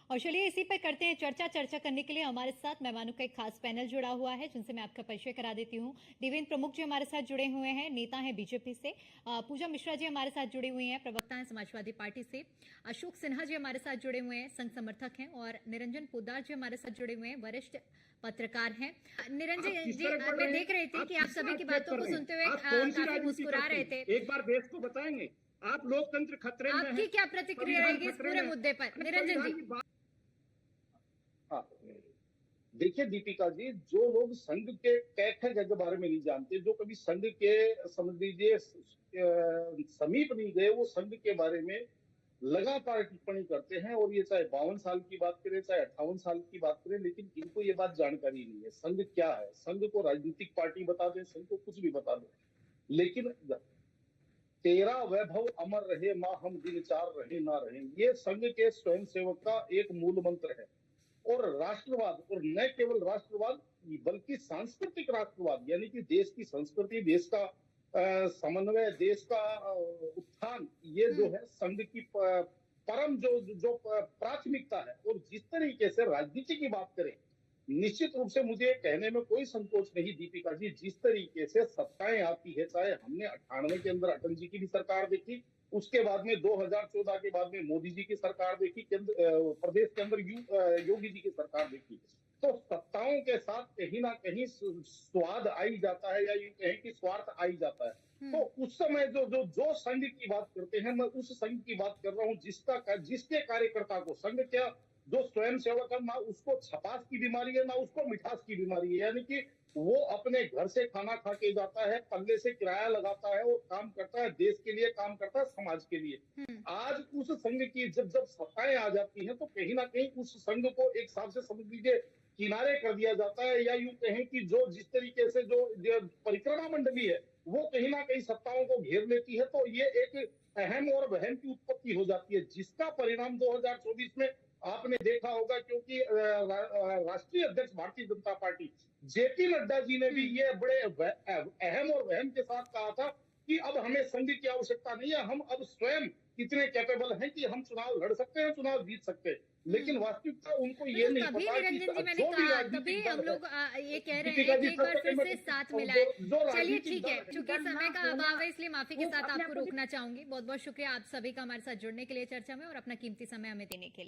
और चलिए इसी पर करते हैं चर्चा करने के लिए हमारे साथ मेहमानों का एक खास पैनल जुड़ा हुआ है जिनसे मैं आपका परिचय करा देती हूँ। देवेंद्र प्रमुख जी हमारे साथ जुड़े हुए हैं, नेता हैं बीजेपी से। पूजा मिश्रा जी हमारे साथ जुड़ी हुई हैं, प्रवक्ता हैं समाजवादी पार्टी से। अशोक सिन्हा जी हमारे साथ जुड़े हुए हैं, संघ समर्थक हैं। और निरंजन पोद्दार जी हमारे साथ जुड़े हुए हैं, वरिष्ठ पत्रकार हैं। निरंजन जी, मैं देख रही थी कि आप सभी की बातों को सुनते हुए काफी मुस्कुरा रहे थे। एक बार देश को बताएंगे आप लोकतंत्र खतरे में है। आपकी क्या प्रतिक्रिया रहेगी इस पूरे मुद्दे पर, निरंजन जी? हाँ, देखिए दीपिका जी, जो लोग संघ के कैथ के बारे में नहीं जानते, जो कभी संघ के समझ लीजिए समीप नहीं गए, वो संघ के बारे में लगातार टिप्पणी करते हैं। और ये चाहे 52 साल की बात करें, चाहे 58 साल की बात करें, लेकिन इनको ये बात जानकारी नहीं है संघ क्या है। संघ को राजनीतिक पार्टी बता दें, संघ को कुछ भी बता दें, लेकिन तेरा वैभव अमर रहे माँ हम दिन चार रहे ना रहे, ये संघ के स्वयंसेवक का एक मूल मंत्र है। और राष्ट्रवाद, और न केवल राष्ट्रवाद बल्कि सांस्कृतिक राष्ट्रवाद, यानी कि देश की संस्कृति, देश का समन्वय, देश का उत्थान, ये जो है संघ की परम जो प्राथमिकता है। और जिस तरीके से राजनीति की बात करें, निश्चित रूप से मुझे कहने में कोई संकोच नहीं दीपिका जी, जिस तरीके से सत्ताएं आती है, चाहे हमने 98 के अंदर अटल जी की भी सरकार देखी, उसके बाद में 2014 के बाद में मोदी जी की सरकार देखी, केंद्र प्रदेश के अंदर योगी जी की सरकार देखी, तो सत्ताओं के साथ कहीं ना कहीं स्वाद आई जाता है, या यूं कहें कि स्वार्थ आई जाता है। तो उस समय जो संघ की बात करते हैं, मैं उस संघ की बात कर रहा हूं जिसके कार्यकर्ता को, संघ क्या, जो स्वयं सेवक है, ना उसको छपास की बीमारी है, ना उसको मिठास की बीमारी है, यानी कि वो अपने घर से खाना खा के जाता है, पल्ले से किराया लगाता है और काम करता है, देश के लिए काम करता है, समाज के लिए। आज उस संघ की जब सत्ताएं आ जाती हैं, तो कहीं ना कहीं उस संघ को एक हिसाब से समझ लीजिए किनारे कर दिया जाता है, या यूं कहें कि जो जिस तरीके से जो परिक्रमा मंडली है, वो कहीं ना कहीं सत्ताओं को घेर लेती है। तो ये एक अहम और वहम की उत्पत्ति हो जाती है, जिसका परिणाम 2024 में आपने देखा होगा, क्योंकि राष्ट्रीय अध्यक्ष भारतीय जनता पार्टी जेपी नड्डा जी ने भी ये बड़े अहम और वहम के साथ कहा था कि अब हमें संघ की आवश्यकता नहीं है, हम अब स्वयं इतने कैपेबल हैं कि हम चुनाव लड़ सकते हैं, चुनाव जीत सकते हैं। लेकिन वास्तविकता उनको ये नहीं तभी पता निरंजन जी, मैंने जो भी कहा तभी राजनीतिक हम दल लोग ये कह रहे दीपिका हैं जी, कि एक बार फिर से साथ मिलाए। चलिए ठीक है, चूंकि समय का अभाव है इसलिए माफी के साथ आपको रोकना चाहूंगी। बहुत बहुत शुक्रिया आप सभी का हमारे साथ जुड़ने के लिए चर्चा में और अपना कीमती समय हमें देने के लिए।